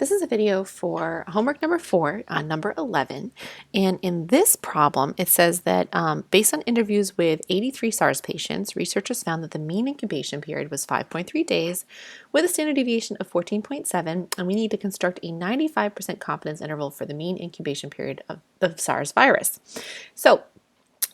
This is a video for homework number 4 on number 11, and in this problem it says that based on interviews with 83 SARS patients, researchers found that the mean incubation period was 5.3 days with a standard deviation of 14.7, and we need to construct a 95% confidence interval for the mean incubation period of the SARS virus. So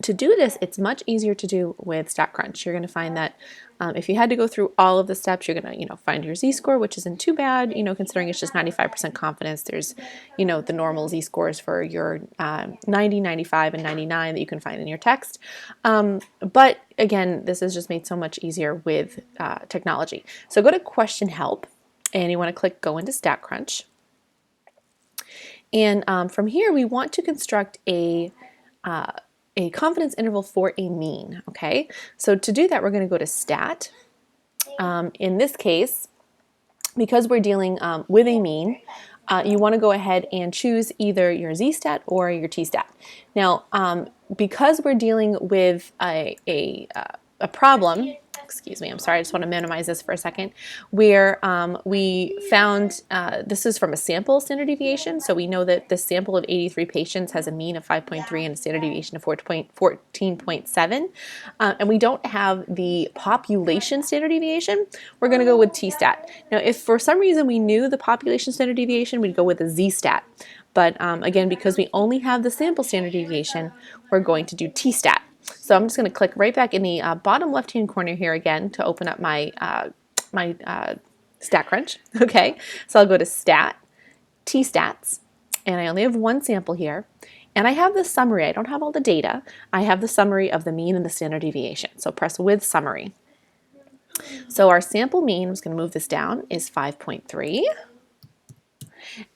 to do this, it's much easier to do with StatCrunch. You're going to find that if you had to go through all of the steps, you're going to, find your z-score, which isn't too bad, considering it's just 95% confidence. There's, the normal z-scores for your 90, 95, and 99 that you can find in your text. But again, this is just made so much easier with technology. So go to Question Help, and you want to click Go into StatCrunch. And from here, we want to construct a confidence interval for a mean, okay? So to do that, we're going to go to Stat. In this case, because we're dealing with a mean, you want to go ahead and choose either your z-stat or your t-stat. Now, because we're dealing with a problem, excuse me, I'm sorry, I just want to minimize this for a second, where we found, this is from a sample standard deviation, so we know that the sample of 83 patients has a mean of 5.3 and a standard deviation of 14.7, and we don't have the population standard deviation, we're going to go with t-stat. Now, if for some reason we knew the population standard deviation, we'd go with a z-stat. But again, because we only have the sample standard deviation, we're going to do t-stat. So I'm just going to click right back in the bottom left-hand corner here again to open up my StatCrunch. Okay, so I'll go to Stat, T-Stats, and I only have one sample here. And I have the summary. I don't have all the data. I have the summary of the mean and the standard deviation. So press with summary. So our sample mean, I'm just going to move this down, is 5.3.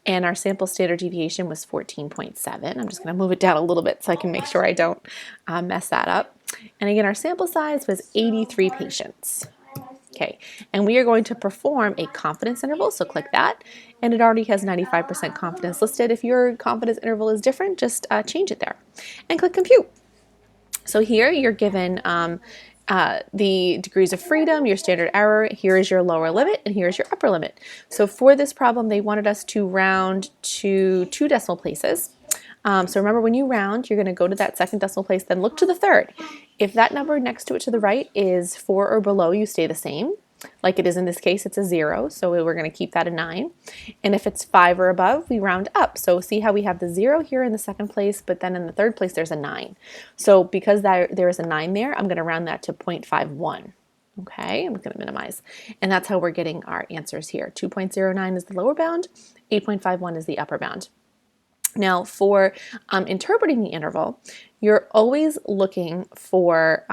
And our sample standard deviation was 14.7. I'm just going to move it down a little bit so I can make sure I don't mess that up. And again, our sample size was 83 patients. Okay, and we are going to perform a confidence interval, so click that. And it already has 95% confidence listed. If your confidence interval is different, just change it there. And click Compute. So here you're given the degrees of freedom, your standard error, here is your lower limit, and here's your upper limit. So for this problem, they wanted us to round to 2 decimal places. So remember, when you round, you're going to go to that second decimal place, then look to the third. If that number next to it to the right is 4 or below, you stay the same. Like it is in this case, it's a 0, so we're going to keep that a 9. And if it's 5 or above, we round up. So see how we have the 0 here in the second place, but then in the third place there's a 9. So because there is a 9 there, I'm going to round that to 0.51. Okay, I'm going to minimize. And that's how we're getting our answers here. 2.09 is the lower bound, 8.51 is the upper bound. Now, for interpreting the interval, you're always looking for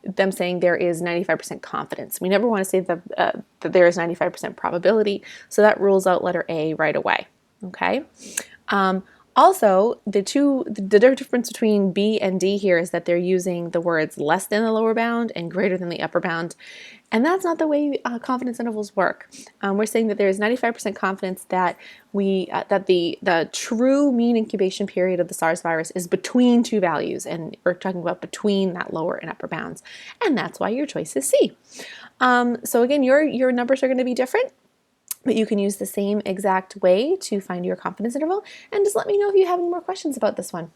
them saying there is 95% confidence. We never want to say that there is 95% probability, so that rules out letter A right away. Okay. Also, the difference between B and D here is that they're using the words less than the lower bound and greater than the upper bound, and that's not the way confidence intervals work. We're saying that there is 95% confidence that the true mean incubation period of the SARS virus is between 2 values, and we're talking about between that lower and upper bounds, and that's why your choice is C. So again, your numbers are going to be different, but you can use the same exact way to find your confidence interval, and just let me know if you have any more questions about this one.